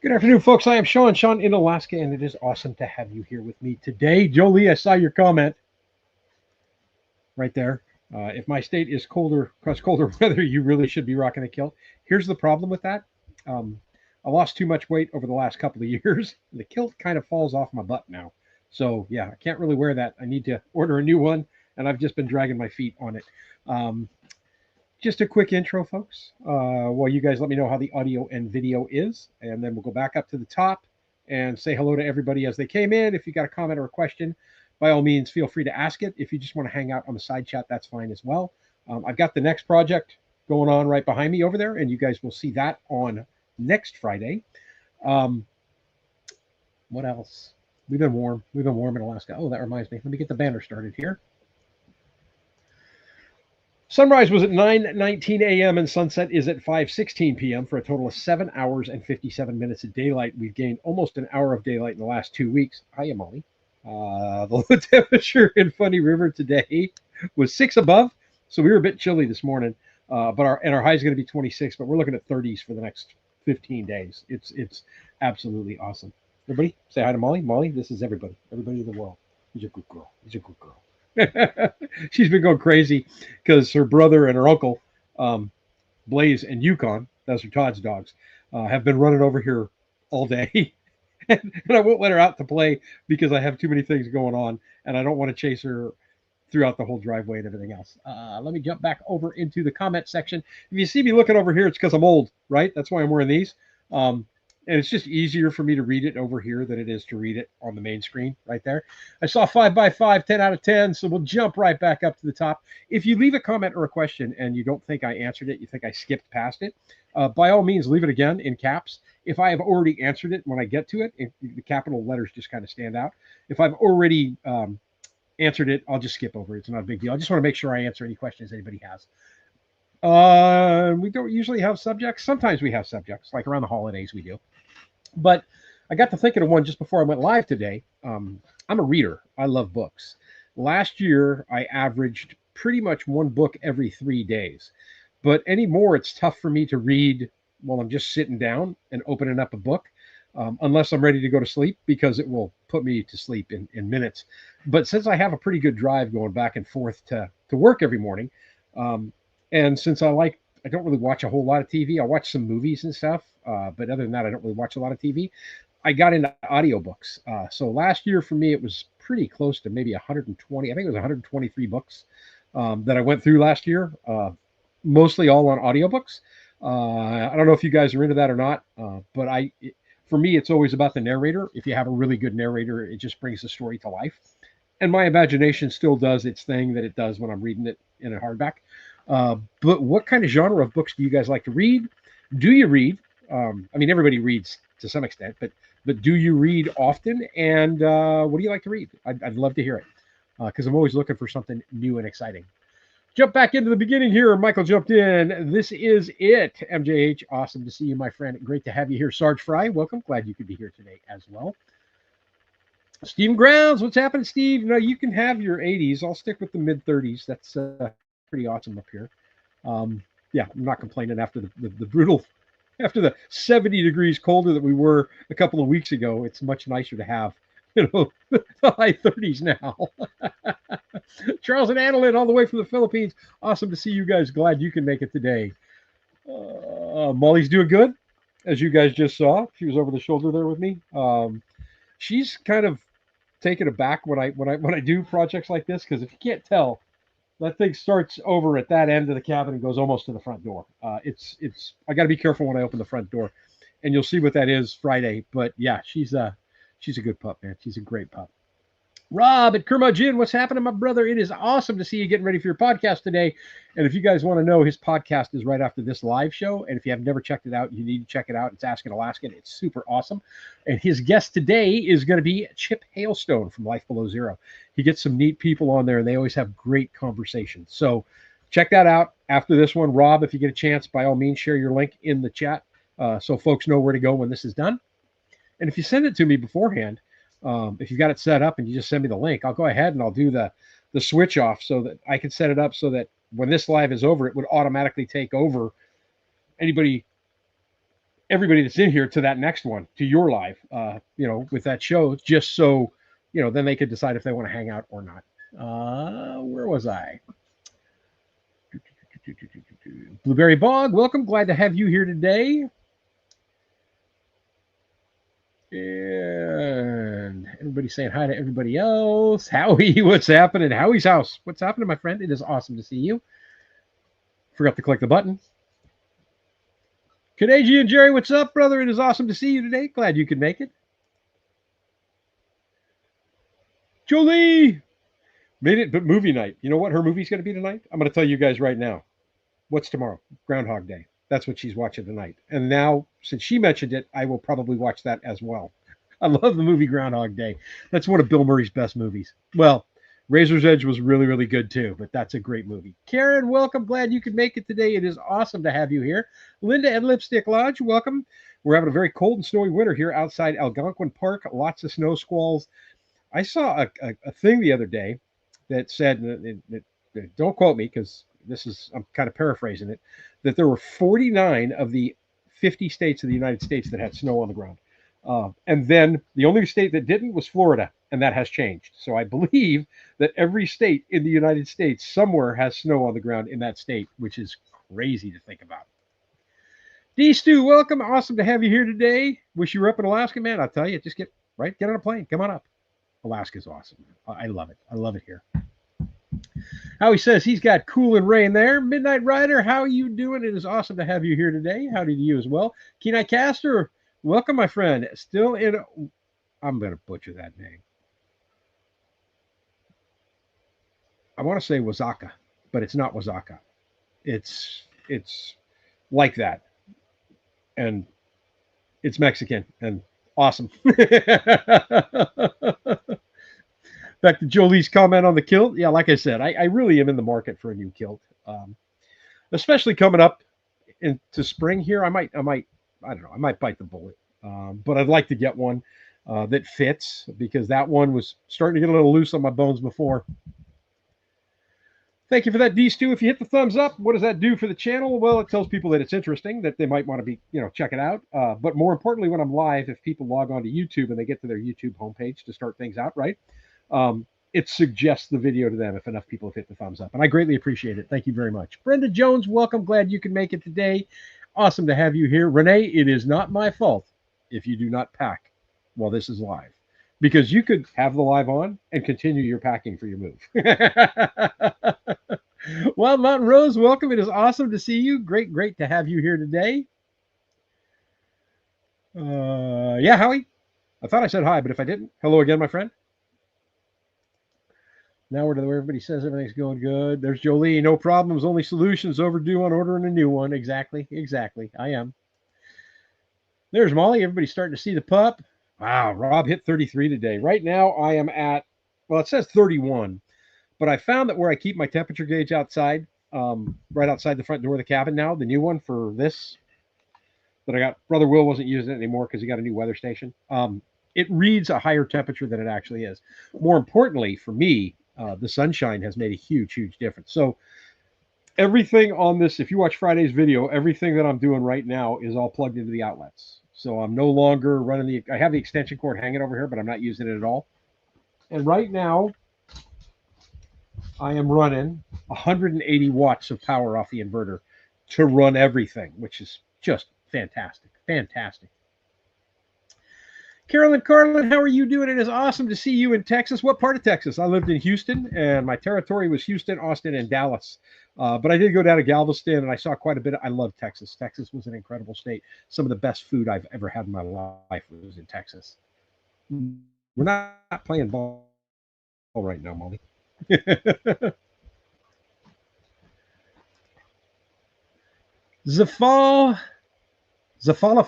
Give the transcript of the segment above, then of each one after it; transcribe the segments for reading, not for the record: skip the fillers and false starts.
Good afternoon, folks. I am Sean in Alaska, and it is awesome to have you here with me today. Jolie, I saw your comment right there. If my state is colder, cause colder weather, you really should be rocking a kilt. Here's the problem with that. Um, I lost too much weight over the last couple of years. The kilt kind of falls off my butt now. So, yeah, I can't really wear that. I need to order a new one, and I've just been dragging my feet on it. Um, just a quick intro, folks. Well, you guys let me know how the audio and video is, and then we'll go back up to the top and say hello to everybody as they came in. If you got a comment or a question, by all means, feel free to ask it. If you just want to hang out on the side chat, that's fine as well. I've got the next project going on right behind me over there, and you guys will see that on next Friday. Um, what else? We've been warm. We've been warm in Alaska. Oh, that reminds me. Let me get the banner started here. Sunrise was at 9:19 a.m. and sunset is at 5:16 p.m. for a total of 7 hours and 57 minutes of daylight. We've gained almost an hour of daylight in the last 2 weeks. Hiya, Molly. The low temperature in Funny River today was 6 above, so we were a bit chilly this morning. But our high is going to be 26, but we're looking at 30s for the next 15 days. It's absolutely awesome. Everybody, say hi to Molly. Molly, this is everybody. Everybody in the world. He's a good girl. He's a good girl. She's been going crazy because her brother and her uncle, um, Blaze and Yukon, those are Todd's dogs, have been running over here all day. And I won't let her out to play because I have too many things going on and I don't want to chase her throughout the whole driveway and everything else. Let me jump back over into the comment section. If you see me looking over here, it's because I'm old, right? That's why I'm wearing these. Um, and it's just easier for me to read it over here than it is to read it on the main screen right there. I saw 5 by 5, 10 out of 10. So we'll jump right back up to the top. If you leave a comment or a question and you don't think I answered it, you think I skipped past it, by all means, leave it again in caps. If I have already answered it when I get to it, the capital letters just kind of stand out. If I've already answered it, I'll just skip over it. It's not a big deal. I just want to make sure I answer any questions anybody has. We don't usually have subjects. Sometimes we have subjects, like around the holidays we do. But I got to thinking of one just before I went live today. I'm a reader. I love books. Last year, I averaged pretty much one book every 3 days. But anymore, it's tough for me to read while I'm just sitting down and opening up a book, unless I'm ready to go to sleep, because it will put me to sleep in minutes. But since I have a pretty good drive going back and forth to work every morning, um, and since I don't really watch a whole lot of TV. I watch some movies and stuff, but other than that, I don't really watch a lot of TV. I got into audiobooks. So last year for me, it was pretty close to maybe 120. I think it was 123 books that I went through last year, mostly all on audiobooks. I don't know if you guys are into that or not, but for me, it's always about the narrator. If you have a really good narrator, it just brings the story to life. And my imagination still does its thing that it does when I'm reading it in a hardback. But what kind of genre of books do you guys like to read? Do you read? I mean, everybody reads to some extent, but do you read often? And what do you like to read? I'd love to hear it because I'm always looking for something new and exciting. Jump back into the beginning here. Michael jumped in. This is it. MJH, awesome to see you, my friend. Great to have you here. Sarge Fry, welcome. Glad you could be here today as well. Steve Grounds, what's happening, Steve? No, you can have your 80s. I'll stick with the mid 30s. That's pretty awesome up here. Yeah, I'm not complaining after the brutal, after the 70 degrees colder that we were a couple of weeks ago. It's much nicer to have, the high 30s now. Charles and Annalyn, all the way from the Philippines. Awesome to see you guys. Glad you can make it today. Molly's doing good, as you guys just saw. She was over the shoulder there with me. She's kind of taken aback when I do projects like this, because if you can't tell, that thing starts over at that end of the cabin and goes almost to the front door. It's I got to be careful when I open the front door, and you'll see what that is Friday. But yeah, she's a good pup, man. She's a great pup. Rob at Curmudgeon, what's happening, my brother? It is awesome to see you getting ready for your podcast today. And if you guys want to know, his podcast is right after this live show. And if you have never checked it out, you need to check it out. It's Asking Alaskan. It's super awesome. And his guest today is going to be Chip Hailstone from Life Below Zero. He gets some neat people on there, and they always have great conversations. So check that out after this one. Rob, if you get a chance, by all means, share your link in the chat so folks know where to go when this is done. And if you send it to me beforehand, if you've got it set up and you just send me the link, I'll go ahead and I'll do the switch off so that I can set it up so that when this live is over, it would automatically take over anybody everybody that's in here to that next one, to your live, with that show, just so, then they could decide if they want to hang out or not. Where was I? Blueberry Bog, welcome. Glad to have you here today. And everybody saying hi to everybody else. Howie, what's happening? Howie's house. What's happening, my friend? It is awesome to see you. Forgot to click the button. Canadian Jerry, what's up, brother? It is awesome to see you today. Glad you could make it. Jolie made it, but movie night. You know what her movie's going to be tonight? I'm going to tell you guys right now. What's tomorrow? Groundhog Day. That's what she's watching tonight. And now, since she mentioned it, I will probably watch that as well. I love the movie Groundhog Day. That's one of Bill Murray's best movies. Well, Razor's Edge was really, really good too, but that's a great movie. Karen, welcome. Glad you could make it today. It is awesome to have you here. Linda and Lipstick Lodge, welcome. We're having a very cold and snowy winter here outside Algonquin Park. Lots of snow squalls. I saw a thing the other day that said, don't quote me because I'm kind of paraphrasing it, that there were 49 of the 50 states of the United States that had snow on the ground. And then the only state that didn't was Florida, and that has changed. So I believe that every state in the United States somewhere has snow on the ground in that state, which is crazy to think about. D. Stu, welcome. Awesome to have you here today. Wish you were up in Alaska, man. I'll tell you, just get on a plane. Come on up. Alaska's awesome. I love it. I love it here. Howie says he's got cool and rain there. Midnight Rider, how are you doing? It is awesome to have you here today. Howdy to you as well. Kenai Caster, welcome, my friend. Still in, I'm going to butcher that name. I want to say Wazaka, but it's not Wazaka. It's like that. And it's Mexican and awesome. Back to Jolie's comment on the kilt. Yeah, like I said, I really am in the market for a new kilt, especially coming up into spring here. I might, I don't know, I might bite the bullet, but I'd like to get one that fits because that one was starting to get a little loose on my bones before. Thank you for that, D-Stu. If you hit the thumbs up, what does that do for the channel? Well, it tells people that it's interesting, that they might want to be, check it out. But more importantly, when I'm live, if people log on to YouTube and they get to their YouTube homepage to start things out, right? It suggests the video to them if enough people have hit the thumbs up. And I greatly appreciate it. Thank you very much. Brenda Jones, welcome. Glad you can make it today. Awesome to have you here. Renee, it is not my fault if you do not pack while this is live, because you could have the live on and continue your packing for your move. Wild Mountain Rose, welcome. It is awesome to see you. Great to have you here today. Yeah, Howie, I thought I said hi, but if I didn't, hello again, my friend. Now we're to where everybody says everything's going good. There's Jolie, no problems, only solutions, overdue on ordering a new one. Exactly. I am. There's Molly. Everybody's starting to see the pup. Wow, Rob hit 33 today. Right now I am at, well, it says 31. But I found that where I keep my temperature gauge outside, right outside the front door of the cabin now, the new one for this that I got, Brother Will wasn't using it anymore because he got a new weather station. It reads a higher temperature than it actually is. More importantly, for me, the sunshine has made a huge difference. So everything on this, if you watch Friday's video, everything that I'm doing right now is all plugged into the outlets. So I'm no longer running I have the extension cord hanging over here, but I'm not using it at all. And right now, I am running 180 watts of power off the inverter to run everything, which is just fantastic. Carolyn Carlin, how are you doing? It is awesome to see you in Texas. What part of Texas? I lived in Houston, and my territory was Houston, Austin, and Dallas. But I did go down to Galveston, and I saw quite a bit. I love Texas. Texas was an incredible state. Some of the best food I've ever had in my life was in Texas. We're not playing ball right now, Molly. Zafala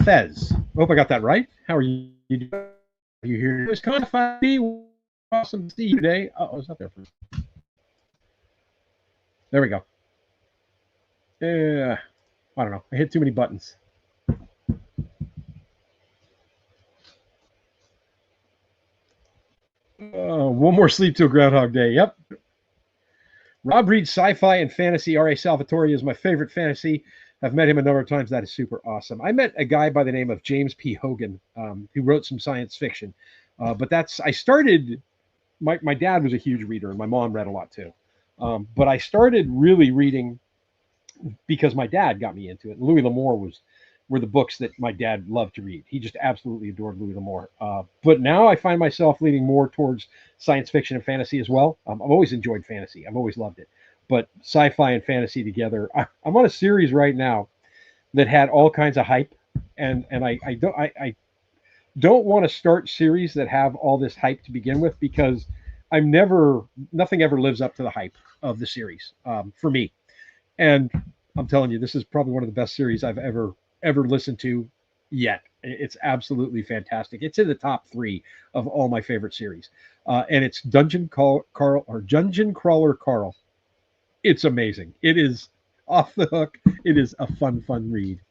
Fez. I hope I got that right. How are you doing? Are you here? It's kind of awesome to see you today. Oh, it's not there. There we go. I don't know. I hit too many buttons. One more sleep till Groundhog Day. Yep. Rob reads sci-fi and fantasy. R.A. Salvatore is my favorite fantasy. I've met him a number of times. That is super awesome. I met a guy by the name of James P. Hogan, who wrote some science fiction. But I started, my dad was a huge reader and my mom read a lot too. But I started really reading because my dad got me into it. Louis L'Amour were the books that my dad loved to read. He just absolutely adored Louis L'Amour. But now I find myself leaning more towards science fiction and fantasy as well. I've always enjoyed fantasy. I've always loved it. But sci-fi and fantasy together. I'm on a series right now that had all kinds of hype, and I don't want to start series that have all this hype to begin with because nothing ever lives up to the hype of the series for me. And I'm telling you, this is probably one of the best series I've ever listened to yet. It's absolutely fantastic. It's in the top 3 of all my favorite series, and it's Dungeon Crawler Carl. It's amazing. It is off the hook. It is a fun read.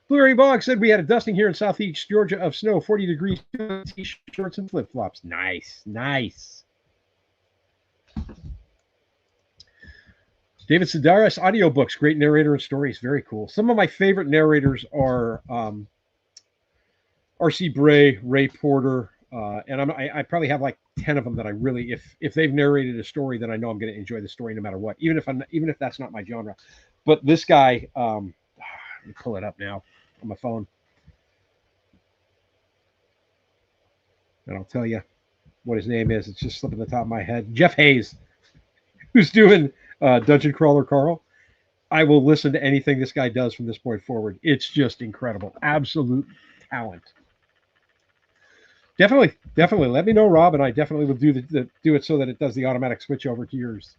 Blue Bog said we had a dusting here in southeast Georgia of snow, 40 degrees, t-shirts and flip-flops. Nice. David Sedaris, audiobooks, great narrator and stories. Very cool. Some of my favorite narrators are R.C. Bray, Ray Porter, and I probably have like 10 of them that I really, if they've narrated a story, then I know I'm going to enjoy the story no matter what, even if that's not my genre. But this guy, let me pull it up now on my phone, and I'll tell you what his name is. It's just slipping the top of my head. Jeff Hayes, who's doing Dungeon Crawler Carl. I will listen to anything this guy does from this point forward. It's just incredible. Absolute talent. Definitely. Let me know, Rob, and I definitely will do it so that it does the automatic switch over to yours.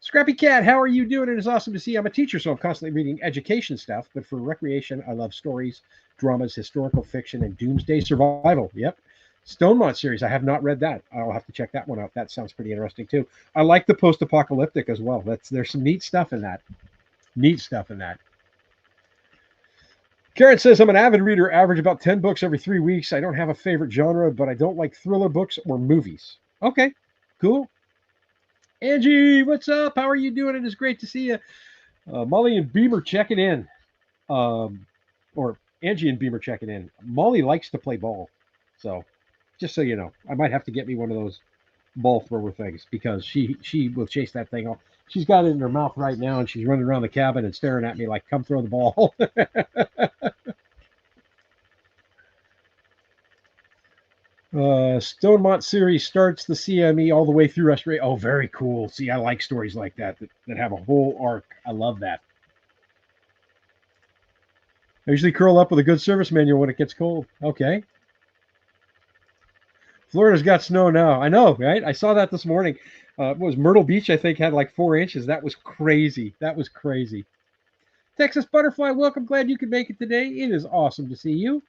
Scrappy Cat, how are you doing? It is awesome to see you. I'm a teacher, so I'm constantly reading education stuff, but for recreation, I love stories, dramas, historical fiction, and doomsday survival. Yep. Stonemont series. I have not read that. I'll have to check that one out. That sounds pretty interesting too. I like the post-apocalyptic as well. There's some neat stuff in that. Karen says, I'm an avid reader, average about 10 books every 3 weeks. I don't have a favorite genre, but I don't like thriller books or movies. Okay, cool. Angie, what's up? How are you doing? It is great to see you. Molly and Beamer checking in. Or Angie and Beamer checking in. Molly likes to play ball. So, just so you know, I might have to get me one of those ball thrower things because she will chase that thing off. She's got it in her mouth right now, and she's running around the cabin and staring at me like, come throw the ball. Stonemont series starts the CME all the way through restoration. Oh, very cool. See, I like stories like that have a whole arc. I love that. I usually curl up with a good service manual when it gets cold. Okay. Florida's got snow now. I know, right? I saw that this morning. It was Myrtle Beach, I think, had like 4 inches. That was crazy. Texas Butterfly, welcome. Glad you could make it today. It is awesome to see you.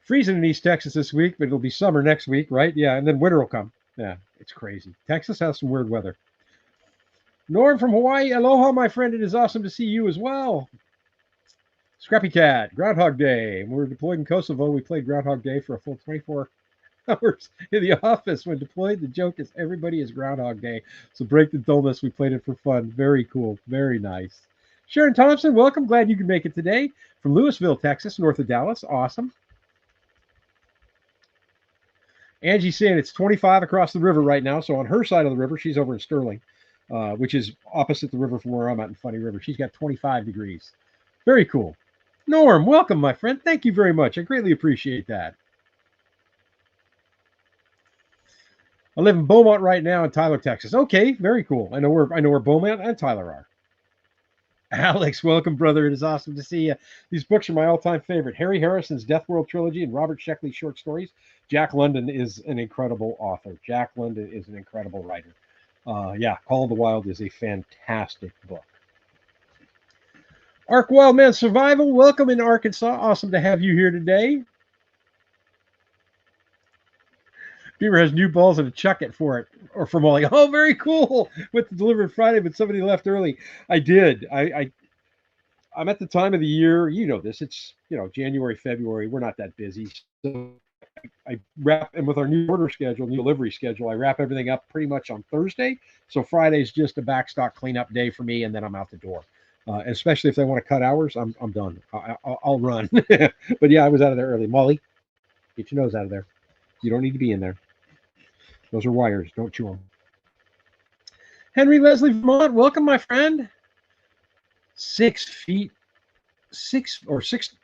Freezing in East Texas this week, but it'll be summer next week, right? Yeah, and then winter will come. Yeah, it's crazy. Texas has some weird weather. Norm from Hawaii, aloha, my friend. It is awesome to see you as well. Scrappy Cat, Groundhog Day. When we were deployed in Kosovo, we played Groundhog Day for a full 24 hours in the office. When deployed, the joke is everybody is Groundhog Day. So break the dullness. We played it for fun. Very cool. Very nice. Sharon Thompson, welcome. Glad you could make it today. From Louisville, Texas, north of Dallas. Awesome. Angie's saying it's 25 across the river right now. So on her side of the river, she's over in Sterling, which is opposite the river from where I'm at in Funny River. She's got 25 degrees. Very cool. Norm, welcome, my friend. Thank you very much. I greatly appreciate that. I live in Beaumont right now in Tyler, Texas. Okay, very cool. I know where Beaumont and Tyler are. Alex, welcome, brother. It is awesome to see you. These books are my all-time favorite. Harry Harrison's Death World trilogy and Robert Sheckley's short stories. Jack London is an incredible author. Jack London is an incredible writer. Call of the Wild is a fantastic book. Ark Wildman Survival, welcome in Arkansas. Awesome to have you here today. Beamer has new balls and a chuck it for it, or for Molly. Oh, very cool. With the delivered Friday, but somebody left early. I did. I'm at the time of the year, you know this. It's January, February. We're not that busy. So I wrap, and with our new order schedule, new delivery schedule, I wrap everything up pretty much on Thursday. So Friday's just a backstock cleanup day for me, and then I'm out the door. Especially if they want to cut hours, I'm done. I'll run. But yeah, I was out of there early. Molly, get your nose out of there. You don't need to be in there. Those are wires. Don't chew them. Henry Leslie Vermont, welcome, my friend. 6 feet, 6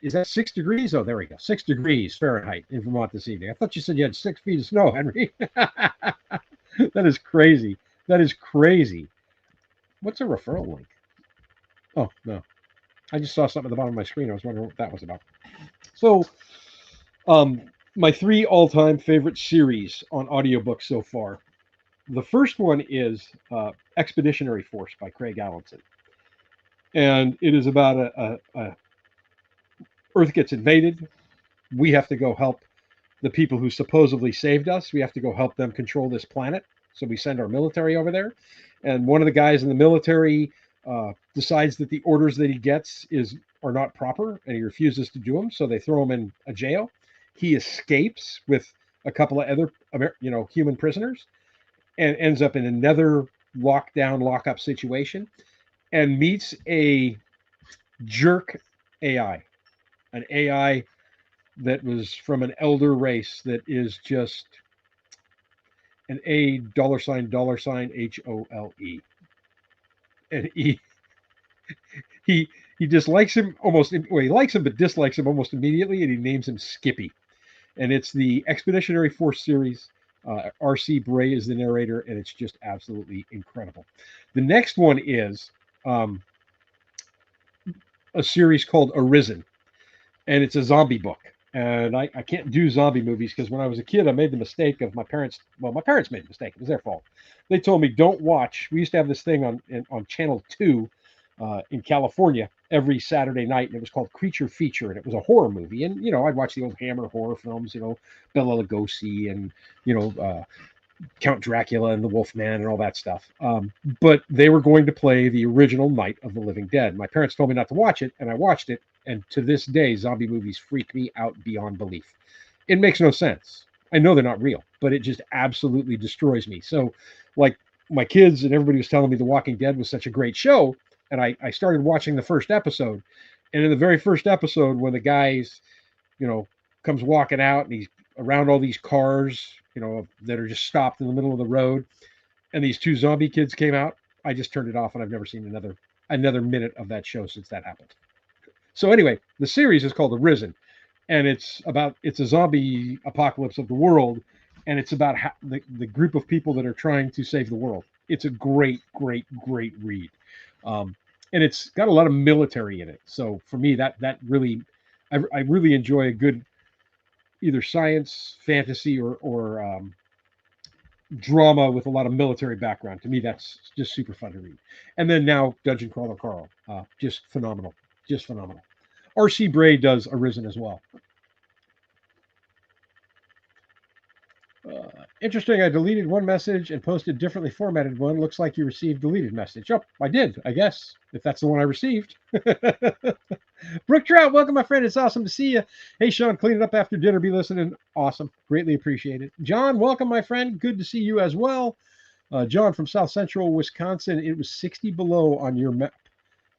is that 6 degrees? Oh, there we go. 6 degrees Fahrenheit in Vermont this evening. I thought you said you had 6 feet of snow, Henry. That is crazy. That is crazy. What's a referral link? Oh, no. I just saw something at the bottom of my screen. I was wondering what that was about. So, my 3 all-time favorite series on audiobooks so far. The first one is Expeditionary Force by Craig Allenson. And it is about a Earth gets invaded. We have to go help the people who supposedly saved us. We have to go help them control this planet. So we send our military over there. And one of the guys in the military decides that the orders that he gets are not proper, and he refuses to do them. So they throw him in a jail. He escapes with a couple of other, human prisoners, and ends up in another lockup situation, and meets a jerk AI, an AI that was from an elder race that is just an A $HOLE. And he dislikes him almost, well, he likes him but dislikes him almost immediately, and he names him Skippy. And it's the Expeditionary Force series. R.C. Bray is the narrator, and it's just absolutely incredible. The next one is a series called Arisen, and it's a zombie book. And I can't do zombie movies because when I was a kid, I made the mistake of my parents made a mistake. It was their fault. They told me, don't watch. We used to have this thing on Channel 2 in California every Saturday night, and it was called Creature Feature, and it was a horror movie. And, I'd watch the old Hammer horror films, Bela Lugosi and, Count Dracula and the Wolfman and all that stuff. But they were going to play the original Night of the Living Dead. My parents told me not to watch it, and I watched it. And to this day, zombie movies freak me out beyond belief. It makes no sense. I know they're not real, but it just absolutely destroys me. So, like, my kids and everybody was telling me The Walking Dead was such a great show, and I started watching the first episode. And in the very first episode, when the guy's, comes walking out and he's around all these cars, that are just stopped in the middle of the road, and these 2 zombie kids came out, I just turned it off, and I've never seen another minute of that show since that happened. So anyway, the series is called Arisen, and it's a zombie apocalypse of the world, and it's about the group of people that are trying to save the world. It's a great, great, great read, and it's got a lot of military in it. So for me, that really, I really enjoy a good either science, fantasy, or drama with a lot of military background. To me, that's just super fun to read. And then now Dungeon Crawler Carl, just phenomenal. Just phenomenal. R.C. Bray does Arisen as well. Interesting. I deleted one message and posted differently formatted one. Looks like you received deleted message. Oh, I did, I guess, if that's the one I received. Brooke Trout, welcome, my friend. It's awesome to see you. Hey, Sean, clean it up after dinner. Be listening. Awesome. Greatly appreciate it. John, welcome, my friend. Good to see you as well. John from South Central Wisconsin. It was 60 below on your map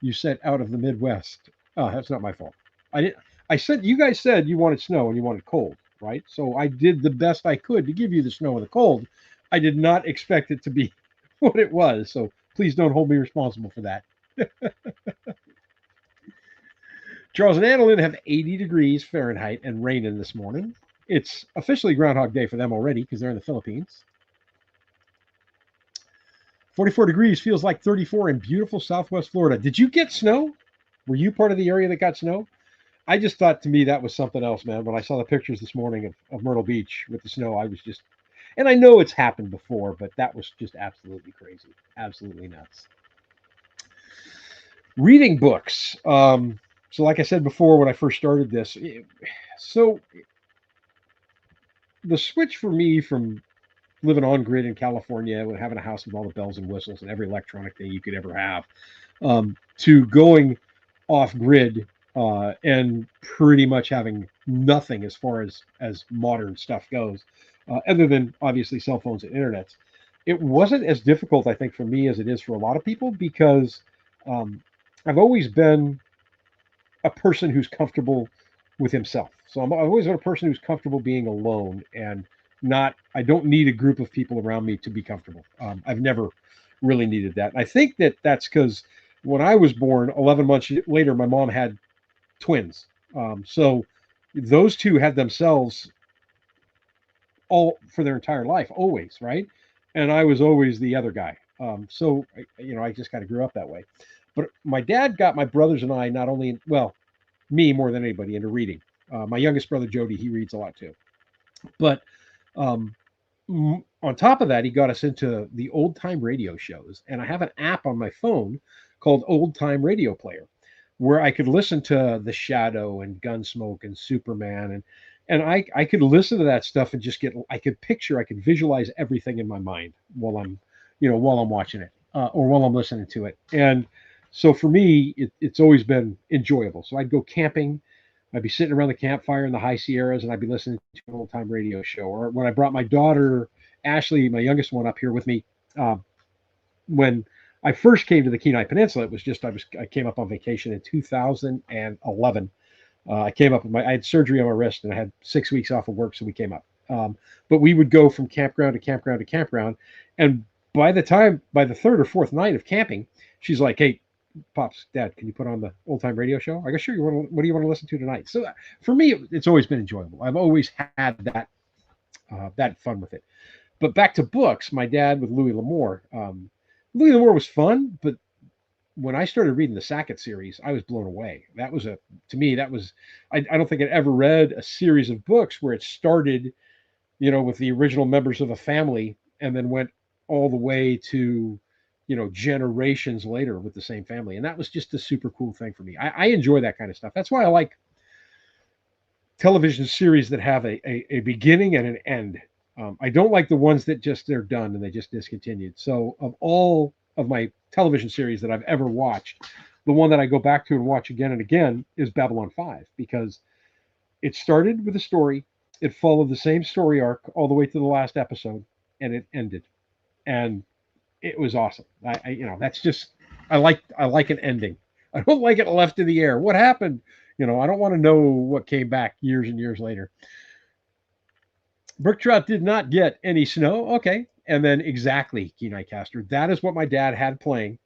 you sent out of the Midwest. Oh, that's not my fault. You guys said you wanted snow and you wanted cold, right? So I did the best I could to give you the snow and the cold. I did not expect it to be what it was. So please don't hold me responsible for that. Charles and Annalyn have 80 degrees Fahrenheit and rain in this morning. It's officially Groundhog Day for them already because they're in the Philippines. 44 degrees feels like 34 in beautiful Southwest Florida. Did you get snow? Were you part of the area that got snow? I just thought, to me, that was something else, man. When I saw the pictures this morning of Myrtle Beach with the snow, I was just, and I know it's happened before, but that was just absolutely crazy. Absolutely nuts. Reading books. So like I said before when I first started this, so the switch for me from living on grid in California and having a house with all the bells and whistles and every electronic thing you could ever have, to going off grid and pretty much having nothing as far as modern stuff goes, other than obviously cell phones and internets. It wasn't as difficult, I think, for me as it is for a lot of people because um, I've always been a person who's comfortable with himself. So I've always been a person who's comfortable being alone and not. I don't need a group of people around me to be comfortable. I've never really needed that. And I think that that's because when I was born, 11 months later, my mom had twins. So those two had themselves all for their entire life, always, right? And I was always the other guy. So I just kind of grew up that way. But my dad got my brothers and I not only, well, me more than anybody into reading. My youngest brother Jody, he reads a lot too. But um, on top of that, he got us into the old time radio shows, and I have an app on my phone called Old Time Radio Player, where I could listen to The Shadow and Gunsmoke and Superman, and I could listen to that stuff and just get I could picture, I could visualize everything in my mind while I'm watching it or while I'm listening to it, and so for me, it's always been enjoyable. So I'd go camping. I'd be sitting around the campfire in the high Sierras, and I'd be listening to an old time radio show. Or when I brought my daughter Ashley, my youngest one, up here with me, uh, when I first came to the Kenai Peninsula, it was just I came up on vacation in 2011. I came up with I had surgery on my wrist, and I had 6 weeks off of work, so we came up. But we would go from campground to campground to campground, and by the third or fourth night of camping, she's like, "Hey, Pops, Dad, can you put on the old time radio show?" I go, "Sure. What do you want to listen to tonight?" So for me, it's always been enjoyable. I've always had that fun with it. But back to books, my dad with Louis L'Amour. Louis L'Amour was fun, but when I started reading the Sackett series, I was blown away. That was to me, that was, I don't think I'd ever read a series of books where it started, with the original members of a family and then went all the way to, generations later with the same family. And that was just a super cool thing for me. I enjoy that kind of stuff. That's why I like television series that have a beginning and an end. I don't like the ones that just they're done and they just discontinued. So of all of my television series that I've ever watched, the one that I go back to and watch again and again is Babylon 5 because it started with a story, it followed the same story arc all the way to the last episode, and it ended. And it was awesome. That's just I like an ending. I don't like it left in the air. What happened? I don't want to know what came back years and years later. Brook trout did not get any snow. Okay. And then exactly, Kenai Caster. That is what my dad had playing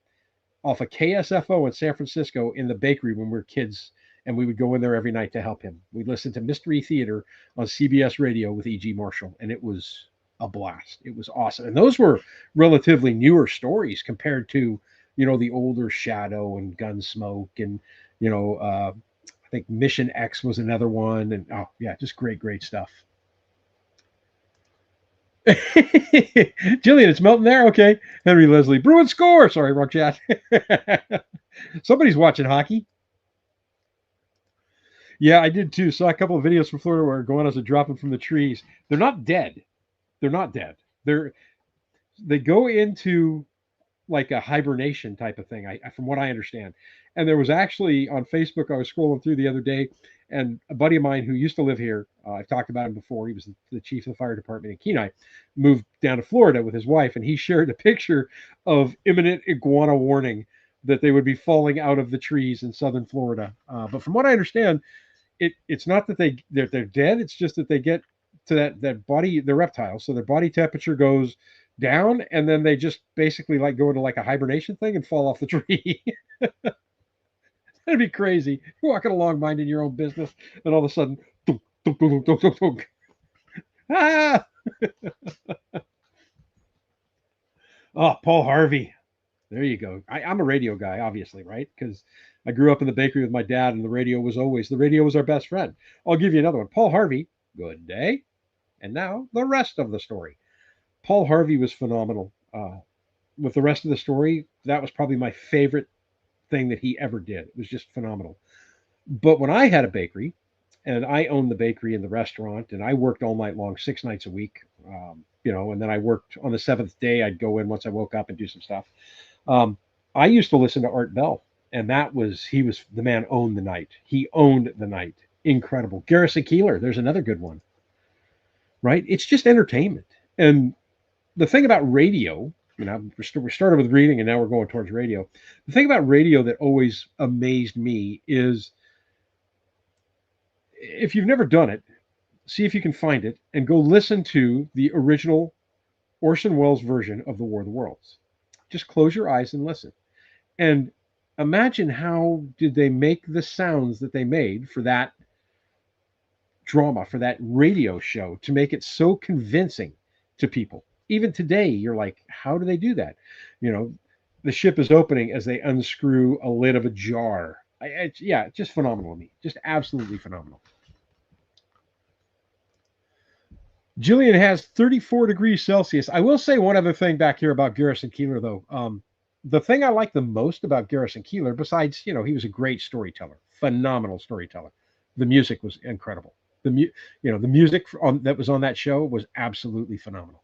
off of KSFO in San Francisco in the bakery when we were kids. And we would go in there every night to help him. We'd listen to Mystery Theater on CBS Radio with E.G. Marshall. And it was a blast. It was awesome. And those were relatively newer stories compared to, the older Shadow and Gunsmoke and, I think Mission X was another one. And oh, yeah, just great, great stuff. Jillian, it's melting there. Okay. Henry Leslie, Bruins score. Sorry, wrong chat. Somebody's watching hockey. Yeah, I did too. Saw a couple of videos from Florida where iguanas are dropping from the trees. They're not dead. They're not dead. They go into like a hibernation type of thing, from what I understand. And there was actually on Facebook, I was scrolling through the other day, and a buddy of mine who used to live here, I've talked about him before, he was the chief of the fire department in Kenai, moved down to Florida with his wife, and he shared a picture of imminent iguana warning that they would be falling out of the trees in southern Florida. But from what I understand, it's not that they're dead, it's just that they get to that body, the reptiles, so their body temperature goes down, and then they just basically like go into like a hibernation thing and fall off the tree. That'd be crazy. You're walking along minding your own business, and all of a sudden, dunk, dunk, dunk, dunk, dunk, dunk. Ah! Oh, Paul Harvey. There you go. I'm a radio guy, obviously, right? Because I grew up in the bakery with my dad, and the radio was our best friend. I'll give you another one. Paul Harvey. Good day. And now the rest of the story. Paul Harvey was phenomenal. With the rest of the story, that was probably my favorite thing that he ever did. It was just phenomenal. But when I had a bakery, and I owned the bakery and the restaurant, and I worked all night long, 6 nights a week, and then I worked on the seventh day. I'd go in once I woke up and do some stuff. I used to listen to Art Bell. And he was the man owned the night. He owned the night. Incredible. Garrison Keeler, there's another good one, right? It's just entertainment. And the thing about radio, we started with reading and now we're going towards radio. The thing about radio that always amazed me is if you've never done it, see if you can find it and go listen to the original Orson Welles version of The War of the Worlds. Just close your eyes and listen. And imagine how did they make the sounds that they made for that drama, for that radio show, to make it so convincing to people. Even today, you're like, how do they do that? You know, the ship is opening as they unscrew a lid of a jar. Yeah, just phenomenal to me. Just absolutely phenomenal. Jillian has 34 degrees Celsius. I will say one other thing back here about Garrison Keeler, though. The thing I like the most about Garrison Keeler, besides, he was a great storyteller, phenomenal storyteller. The music was incredible. The music that was on that show was absolutely phenomenal.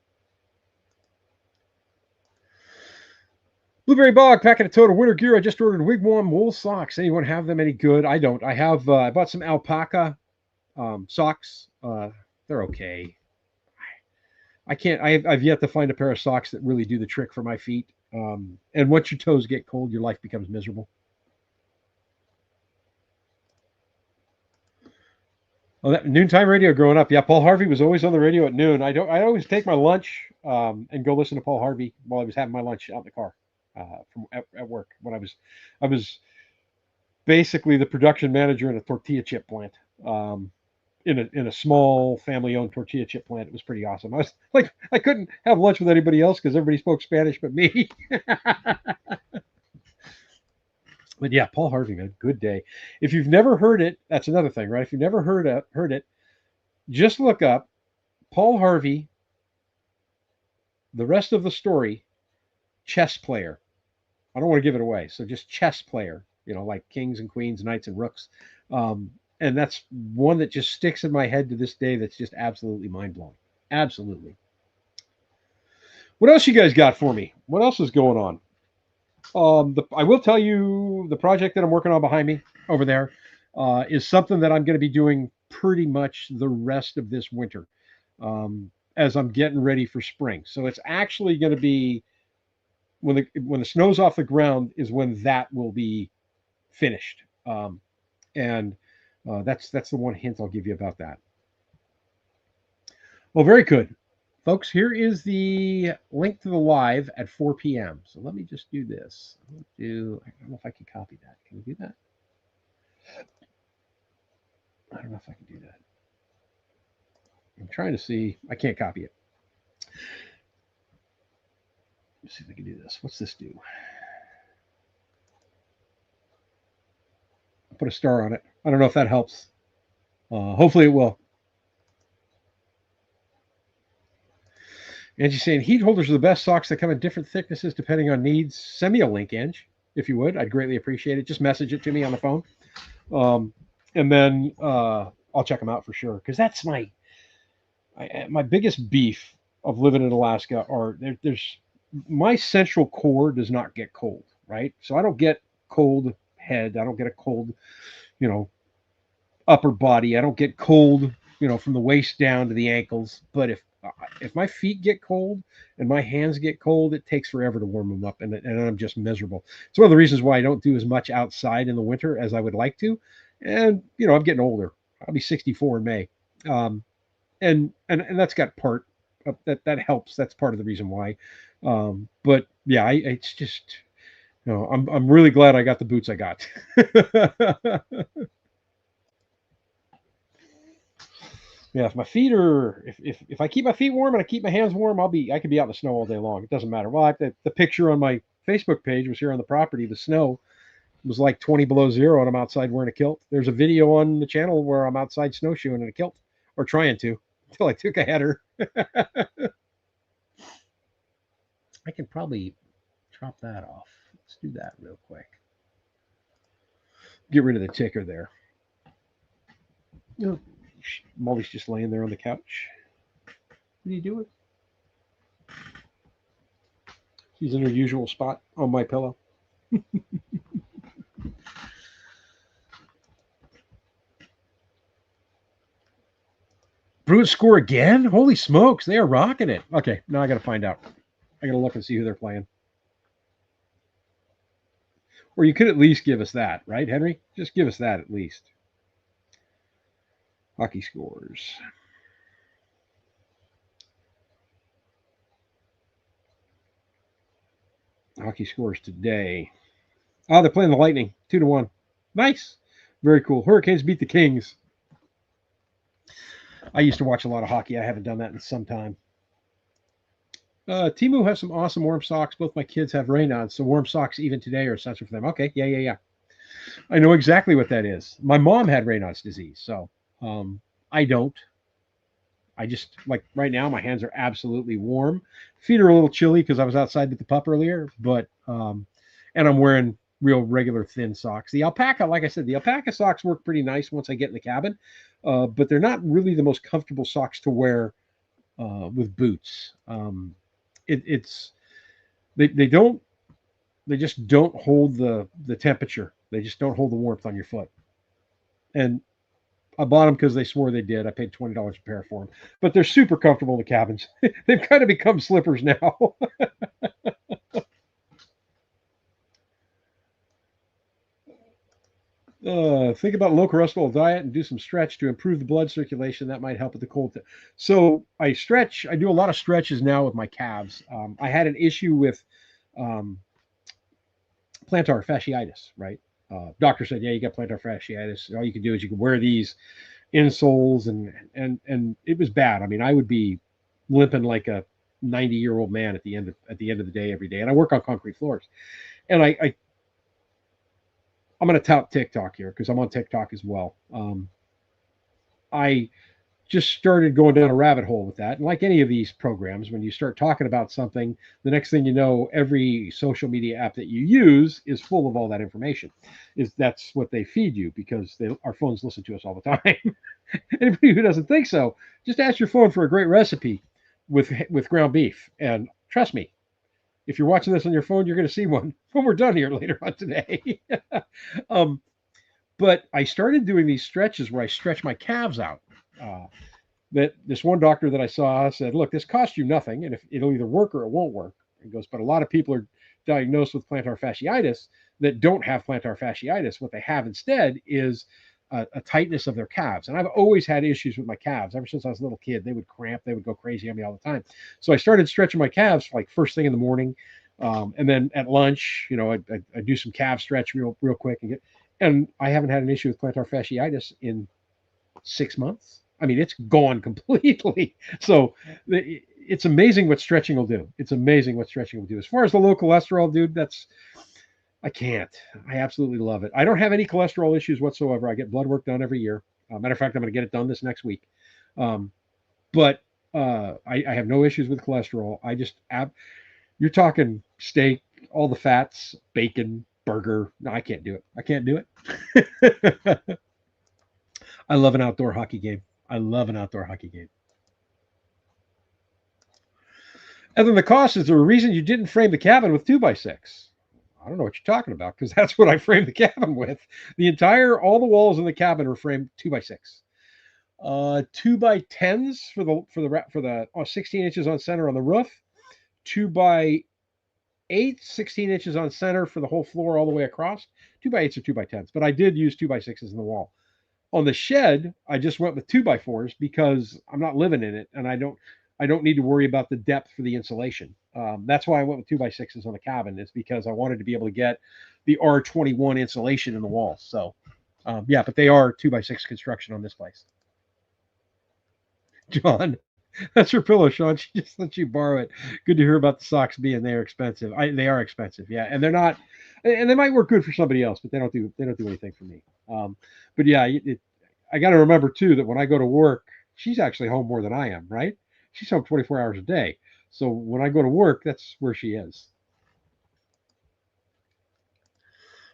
Blueberry Bog, packet of total winter gear. I just ordered wigwam wool socks. Anyone have them any good? I don't. I bought some alpaca socks. They're okay. I can't. I've yet to find a pair of socks that really do the trick for my feet. And once your toes get cold, your life becomes miserable. Oh, that noontime radio growing up. Yeah, Paul Harvey was always on the radio at noon. I always take my lunch and go listen to Paul Harvey while I was having my lunch out in the car at work. I was basically the production manager in a tortilla chip plant. In a small family-owned tortilla chip plant. It was pretty awesome. I was like, I couldn't have lunch with anybody else because everybody spoke Spanish but me. But yeah, Paul Harvey, man, good day. If you've never heard it, that's another thing, right? If you've never heard it, just look up Paul Harvey, the rest of the story, chess player. I don't want to give it away, so just chess player. Like kings and queens, knights and rooks. And that's one that just sticks in my head to this day. That's just absolutely mind blowing. Absolutely. What else you guys got for me? What else is going on? I will tell you the project that I'm working on behind me over there is something that I'm going to be doing pretty much the rest of this winter as I'm getting ready for spring. So it's actually going to be when the snow's off the ground is when that will be finished. And that's the one hint I'll give you about that. Well, very good. Folks, here is the link to the live at 4 p.m. So let me just do this. I don't know if I can copy that. Can we do that? I don't know if I can do that. I'm trying to see. I can't copy it. Let's see if I can do this. What's this do? I'll put a star on it. I don't know if that helps. Hopefully it will. Angie's saying heat holders are the best socks that come in different thicknesses depending on needs. Send me a link, Ange, if you would. I'd greatly appreciate it. Just message it to me on the phone. And then I'll check them out for sure. Because that's my biggest beef of living in Alaska there's my central core does not get cold, right? So I don't get cold head. I don't get a cold, upper body. I don't get cold, from the waist down to the ankles. But if my feet get cold and my hands get cold, it takes forever to warm them up, and I'm just miserable. It's one of the reasons why I don't do as much outside in the winter as I would like to. And I'm getting older. I'll be 64 in May, and that's got part of that helps. That's part of the reason why. But yeah, it's just I'm really glad I got the boots I got. Yeah, if my feet are if I keep my feet warm and I keep my hands warm, I could be out in the snow all day long. It doesn't matter. Well, the picture on my Facebook page was here on the property. The snow was like 20 below zero, and I'm outside wearing a kilt. There's a video on the channel where I'm outside snowshoeing in a kilt, or trying to, until I took a header. I can probably chop that off. Let's do that real quick. Get rid of the ticker there. Molly's just laying there on the couch. What are you doing? She's in her usual spot on my pillow. Bruins score again? Holy smokes, they are rocking it. Okay, now I got to find out. I got to look and see who they're playing. Or you could at least give us that, right, Henry? Just give us that at least. Hockey scores. Hockey scores today. Oh, they're playing the Lightning 2-1. Nice. Very cool. Hurricanes beat the Kings. I used to watch a lot of hockey. I haven't done that in some time. Timu has some awesome warm socks. Both my kids have Raynaud's, so warm socks even today are essential for them. Okay, yeah. I know exactly what that is. My mom had Raynaud's disease, so I don't. I just like right now, my hands are absolutely warm. Feet are a little chilly because I was outside with the pup earlier, but and I'm wearing real regular thin socks. The alpaca, like I said, the alpaca socks work pretty nice once I get in the cabin, but they're not really the most comfortable socks to wear with boots. It's they don't they just don't hold the temperature. They just don't hold the warmth on your foot. And I bought them because they swore they did. I paid $20 a pair for them, but they're super comfortable in the cabins. They've kind of become slippers now. Think about low cholesterol diet and do some stretch to improve the blood circulation. That might help with the cold. So I stretch. I do a lot of stretches now with my calves. I had an issue with um, plantar fasciitis, right? Doctor said, yeah, you got plantar fasciitis. All you can do is you can wear these insoles, and it was bad. I mean, I would be limping like a 90-year-old man at the end of the day every day. And I work on concrete floors, and I'm going to tout TikTok here because I'm on TikTok as well. I just started going down a rabbit hole with that. And like any of these programs, when you start talking about something, the next thing you know, every social media app that you use is full of all that information. That's what they feed you because our phones listen to us all the time. Anybody who doesn't think so, just ask your phone for a great recipe with ground beef, and trust me, if you're watching this on your phone, you're going to see one when we're done here later on today. um, but I started doing these stretches where I stretch my calves out. Uh, that this one doctor that I saw said, "Look, this costs you nothing, and if it'll either work or it won't work." He goes, "But a lot of people are diagnosed with plantar fasciitis that don't have plantar fasciitis. What they have instead is a tightness of their calves." And I've always had issues with my calves ever since I was a little kid. They would cramp, they would go crazy on me all the time. So I started stretching my calves like first thing in the morning, and then at lunch, I do some calf stretch real quick and I haven't had an issue with plantar fasciitis in 6 months. I mean, it's gone completely. So it's amazing what stretching will do. It's amazing what stretching will do. As far as the low cholesterol, dude, I can't. I absolutely love it. I don't have any cholesterol issues whatsoever. I get blood work done every year. Matter of fact, I'm going to get it done this next week. But I have no issues with cholesterol. You're talking steak, all the fats, bacon, burger. No, I can't do it. I can't do it. I love an outdoor hockey game. I love an outdoor hockey game. And then the cost, is there a reason you didn't frame the cabin with 2x6? I don't know what you're talking about because that's what I framed the cabin with. All the walls in the cabin are framed 2x6. 2x10s for the 16 inches on center on the roof. 2x8, 16 inches on center for the whole floor all the way across. 2x8s or 2x10s, but I did use 2x6s in the wall. On the shed, I just went with 2x4s because I'm not living in it, and I don't need to worry about the depth for the insulation. That's why I went with 2x6s on the cabin. Is because I wanted to be able to get the R21 insulation in the walls. So, yeah, but they are 2x6 construction on this place. John, that's your pillow, Sean. She just let you borrow it. Good to hear about the socks being they're expensive. They are expensive, yeah, and they're not, and they might work good for somebody else, but they don't do anything for me. But yeah, I got to remember too that when I go to work, she's actually home more than I am, right? She's home 24 hours a day. So when I go to work, that's where she is.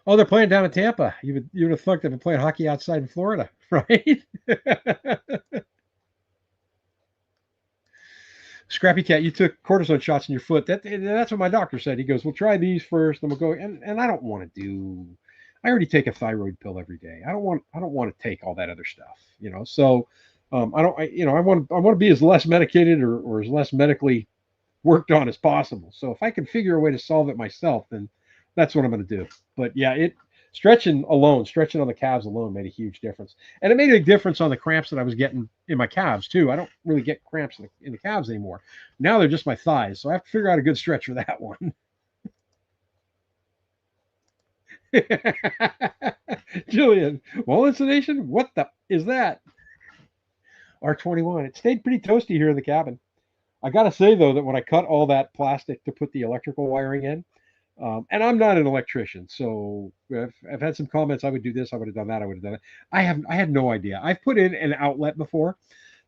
Oh, they're playing down in Tampa. You would have thought they've been playing hockey outside in Florida, right? Scrappy Cat, you took cortisone shots in your foot. That's what my doctor said. He goes, "We'll try these first, then we'll go." And I don't want to do. I already take a thyroid pill every day. I don't want to take all that other stuff, So I want to be as less medicated or as less medically worked on as possible. So if I can figure a way to solve it myself, then that's what I'm going to do. But yeah, stretching on the calves alone made a huge difference, and it made a difference on the cramps that I was getting in my calves too. I don't really get cramps in the calves anymore. Now they're just my thighs, so I have to figure out a good stretch for that one. Jillian, wall insulation? What the is that? R21. It stayed pretty toasty here in the cabin. I got to say though that when I cut all that plastic to put the electrical wiring in, and I'm not an electrician, so I've had some comments. I would do this. I would have done that. I would have done it. I had no idea. I've put in an outlet before,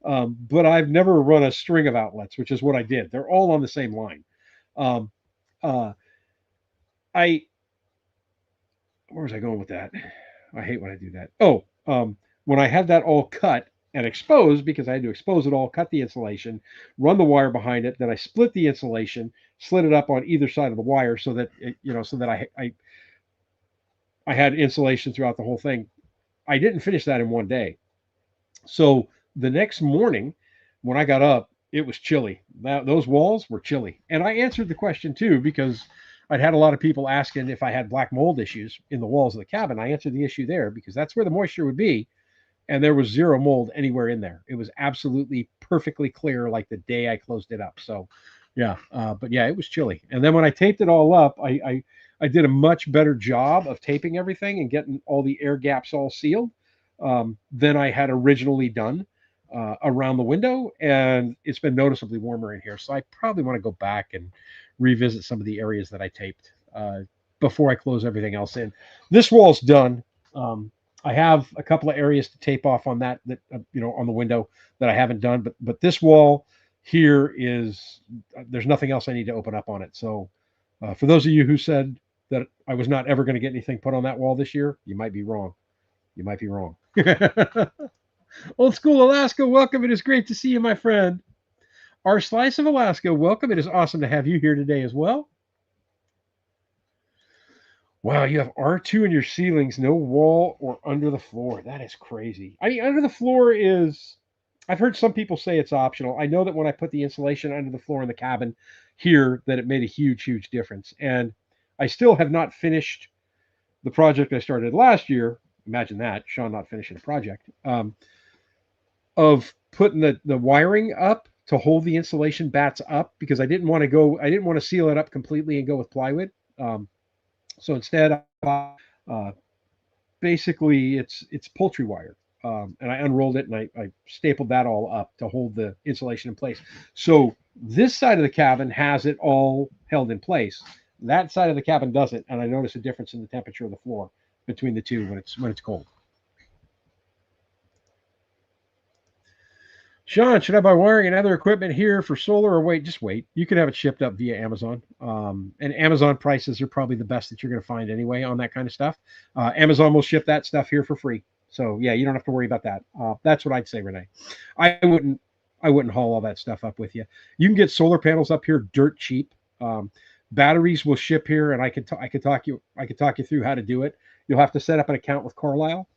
but I've never run a string of outlets, which is what I did. They're all on the same line. Um, uh, I Where was I going with that? I hate when I do that. Oh, when I had that all cut and exposed, because I had to expose it all, cut the insulation, run the wire behind it, then I split the insulation, slid it up on either side of the wire so that I had insulation throughout the whole thing. I didn't finish that in one day. So the next morning, when I got up, it was chilly. Those walls were chilly. And I answered the question too, because I'd had a lot of people asking if I had black mold issues in the walls of the cabin. I answered the issue there because that's where the moisture would be. And there was zero mold anywhere in there. It was absolutely perfectly clear like the day I closed it up. So, yeah, but yeah, it was chilly. And then when I taped it all up, I did a much better job of taping everything and getting all the air gaps all sealed than I had originally done around the window. And it's been noticeably warmer in here. So I probably want to go back and revisit some of the areas that I taped before I close everything else in. This wall's done. I have a couple of areas to tape off on on the window that I haven't done, but this wall here is there's nothing else I need to open up on it. So for those of you who said that I was not ever going to get anything put on that wall this year, you might be wrong. You might be wrong. Old School Alaska, welcome. It is great to see you, my friend. Our Slice of Alaska, welcome. It is awesome to have you here today as well. Wow, you have R2 in your ceilings, no wall or under the floor. That is crazy. I mean, under the floor is, I've heard some people say it's optional. I know that when I put the insulation under the floor in the cabin here, that it made a huge, huge difference. And I still have not finished the project I started last year. Imagine that, Sean not finishing a project, of putting the wiring up to hold the insulation bats up because I didn't want to seal it up completely and go with plywood. So instead, basically it's poultry wire, and I unrolled it and I stapled that all up to hold the insulation in place. So this side of the cabin has it all held in place. That side of the cabin doesn't, and I notice a difference in the temperature of the floor between the two when it's cold. Sean, should I buy wiring and other equipment here for solar or wait? Just wait. You can have it shipped up via Amazon. And Amazon prices are probably the best that you're going to find anyway on that kind of stuff. Amazon will ship that stuff here for free. So yeah, you don't have to worry about that. That's what I'd say, Renee. I wouldn't I wouldn't haul all that stuff up with you. You can get solar panels up here dirt cheap. Batteries will ship here, and I could talk you through how to do it. You'll have to set up an account with Carlisle.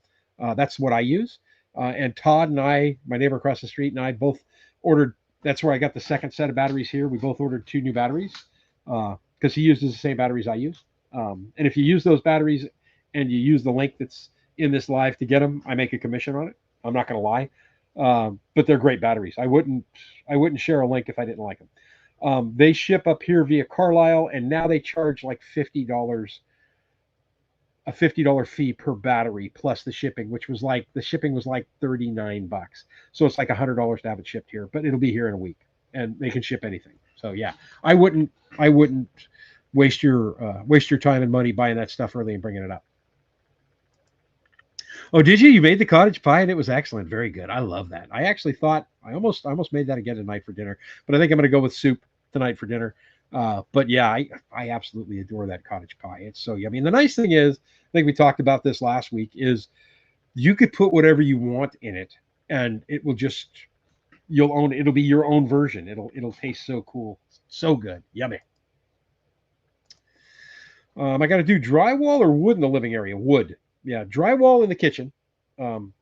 That's what I use. And Todd and I, my neighbor across the street, and I both ordered. That's where I got the second set of batteries here. We both ordered 2 new batteries because he uses the same batteries I use. And if you use those batteries and you use the link that's in this live to get them, I make a commission on it. I'm not going to lie, but they're great batteries. I wouldn't share a link if I didn't like them. They ship up here via Carlisle, and now they charge like $50, a $50 fee per battery plus the shipping, which was like the shipping was like $39. So it's like $100 to have it shipped here, but it'll be here in a week, and they can ship anything. So yeah, I wouldn't waste your time and money buying that stuff early and bringing it up. Oh, did you? You made the cottage pie and it was excellent. Very good. I love that. I actually thought I almost made that again tonight for dinner, but I think I'm going to go with soup tonight for dinner. But yeah, I absolutely adore that cottage pie. It's so yummy. And the nice thing is, I think we talked about this last week, is you could put whatever you want in it, and it will just you'll own it. It'll be your own version. It'll taste so cool, so good, yummy. I got to do drywall or wood in the living area. Wood, yeah, drywall in the kitchen. Um,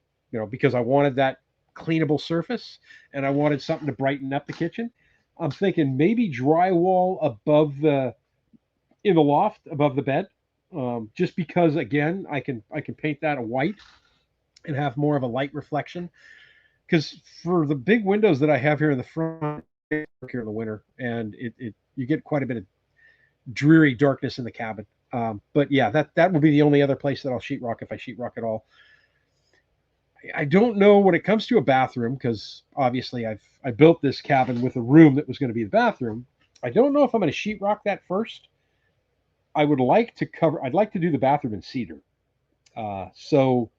because I wanted that cleanable surface, and I wanted something to brighten up the kitchen. I'm thinking maybe drywall above the in the loft above the bed, just because again I can paint that a white and have more of a light reflection. Because for the big windows that I have here in the front, here in the winter, and it you get quite a bit of dreary darkness in the cabin. But yeah, that will be the only other place that I'll sheetrock if I sheetrock at all. I don't know when it comes to a bathroom because obviously I built this cabin with a room that was going to be the bathroom. I don't know if I'm going to sheetrock that first. I'd like to do the bathroom in cedar. So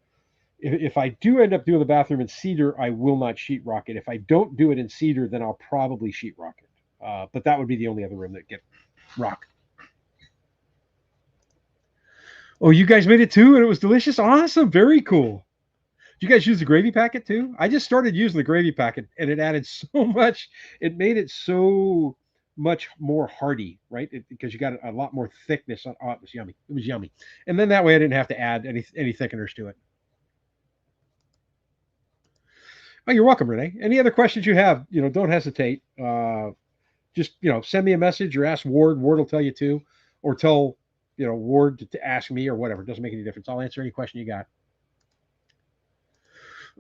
if I do end up doing the bathroom in cedar, I will not sheetrock it. If I don't do it in cedar, then I'll probably sheetrock it. But that would be the only other room that get rock. Oh, you guys made it too, and it was delicious. Awesome, very cool. Did you guys use the gravy packet too? I just started using the gravy packet, and it added so much. It made it so much more hearty, right? Because you got a lot more thickness. Oh, it was yummy. It was yummy. And then that way, I didn't have to add any thickeners to it. Oh, you're welcome, Renee. Any other questions you have, don't hesitate. Just send me a message or ask Ward. Ward will tell you too, or tell Ward to ask me or whatever. It doesn't make any difference. I'll answer any question you got.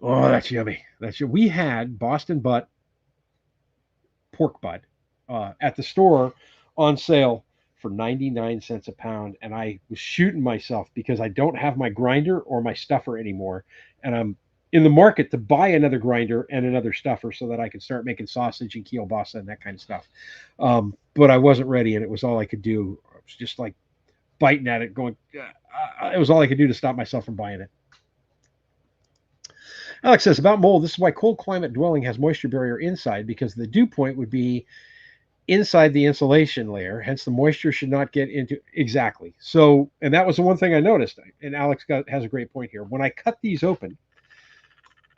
Oh, that's yummy. We had Boston butt pork butt at the store on sale for 99 cents a pound, and I was shooting myself because I don't have my grinder or my stuffer anymore, and I'm in the market to buy another grinder and another stuffer so that I can start making sausage and kielbasa and that kind of stuff. But I wasn't ready, and it was all I could do. I was just like biting at it, going. It was all I could do to stop myself from buying it. Alex says about mold. This is why cold climate dwelling has moisture barrier inside because the dew point would be inside the insulation layer. Hence, the moisture should not get into exactly. So, and that was the one thing I noticed. And Alex has a great point here. When I cut these open,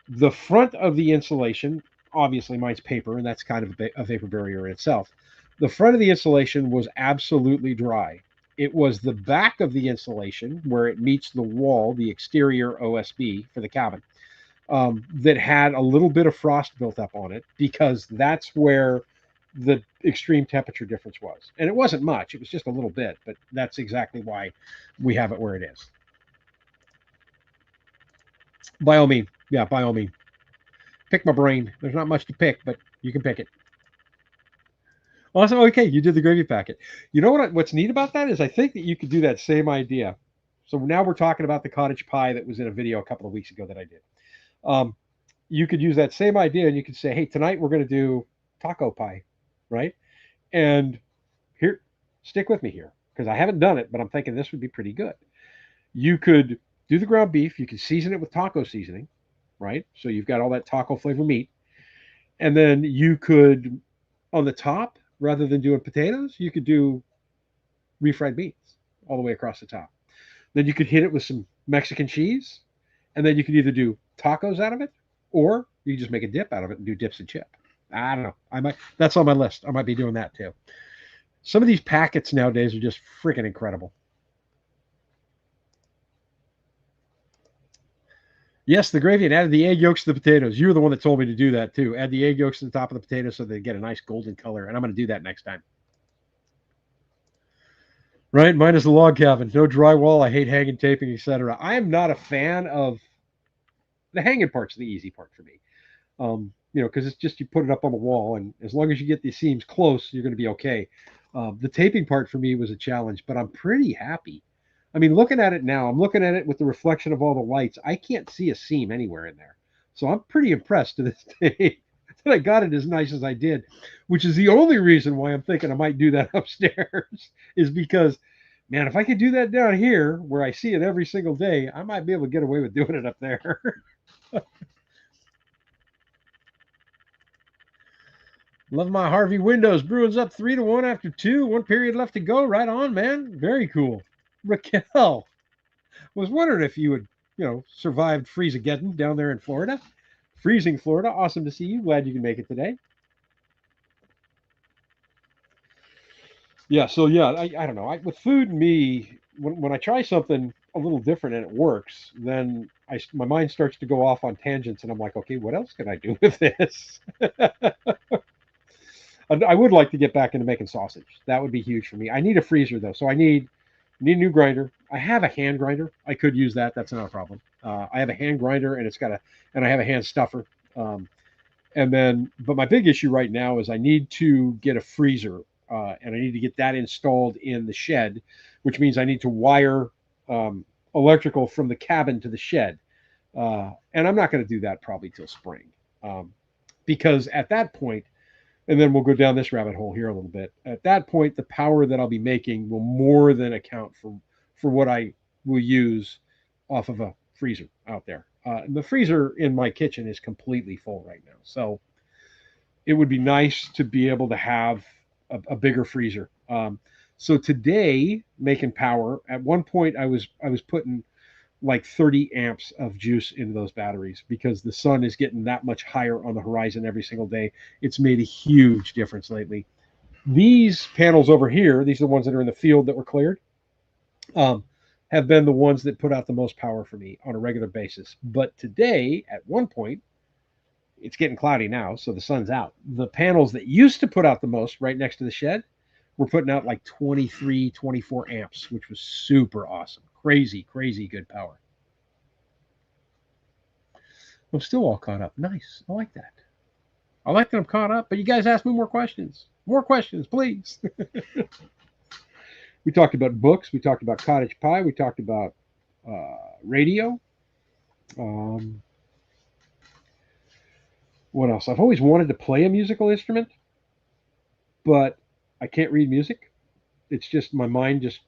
the front of the insulation, obviously mine's paper, and that's kind of a vapor barrier in itself. The front of the insulation was absolutely dry. It was the back of the insulation where it meets the wall, the exterior OSB for the cabin, that had a little bit of frost built up on it because that's where the extreme temperature difference was. And it wasn't much, it was just a little bit, but that's exactly why we have it where it is. By all means, yeah, by all means. Pick my brain. There's not much to pick, but you can pick it. Awesome. Okay, you did the gravy packet. You know what's neat about that is I think that you could do that same idea. So now we're talking about the cottage pie that was in a video a couple of weeks ago that I did. You could use that same idea and you could say, hey, tonight we're going to do taco pie, right? And here, stick with me here because I haven't done it, but I'm thinking this would be pretty good. You could do the ground beef. You could season it with taco seasoning, right? So you've got all that taco flavor meat. And then you could, on the top, rather than doing potatoes, you could do refried beans all the way across the top. Then you could hit it with some Mexican cheese. And then you could either do tacos out of it or you just make a dip out of it and do dips and chip. I don't know. That's on my list. I might be doing that too. Some of these packets nowadays are just freaking incredible. Yes, the gravy and added the egg yolks to the potatoes. You were the one that told me to do that too. Add the egg yolks to the top of the potatoes so they get a nice golden color. And I'm going to do that next time. Right? Mine is the log cabin. No drywall. I hate hanging, taping, etc. I am not a fan of the hanging part's the easy part for me. Because it's just you put it up on the wall, and as long as you get the seams close, you're going to be okay. The taping part for me was a challenge, but I'm pretty happy. I mean, looking at it now, I'm looking at it with the reflection of all the lights. I can't see a seam anywhere in there. So I'm pretty impressed to this day that I got it as nice as I did, which is the only reason why I'm thinking I might do that upstairs is because, man, if I could do that down here where I see it every single day, I might be able to get away with doing it up there. Love my Harvey windows. Bruins up 3-1 after 2. One period left to go. Right on, man. Very cool. Raquel was wondering if you would, survived Freezageddon down there in Florida. Freezing Florida. Awesome to see you. Glad you can make it today. Yeah, so yeah, I don't know. With food and me, when I try something, a little different and it works, then my mind starts to go off on tangents, and I'm like, okay, what else can I do with this? I would like to get back into making sausage. That would be huge for me. I need a freezer though, so I need a new grinder. I have a hand grinder. I could use that. That's not a problem. I have a hand grinder, and I have a hand stuffer. Um, but my big issue right now is I need to get a freezer, and I need to get that installed in the shed, which means I need to wire electrical from the cabin to the shed. And I'm not going to do that probably till spring, because at that point, and then we'll go down this rabbit hole here a little bit. At that point, the power that I'll be making will more than account for what I will use off of a freezer out there. And the freezer in my kitchen is completely full right now, so it would be nice to be able to have a bigger freezer. So today, making power. At one point, I was putting like 30 amps of juice into those batteries because the sun is getting that much higher on the horizon every single day. It's made a huge difference lately. These panels over here, these are the ones that are in the field that were cleared, have been the ones that put out the most power for me on a regular basis. But today, at one point, it's getting cloudy now, so the sun's out. The panels that used to put out the most right next to the shed were putting out like 23, 24 amps, which was super awesome. Crazy, crazy good power. I'm still all caught up. Nice. I like that. I like that I'm caught up, but you guys ask me more questions. More questions, please. We talked about books. We talked about cottage pie. We talked about radio. What else? I've always wanted to play a musical instrument, but I can't read music. It's just my mind just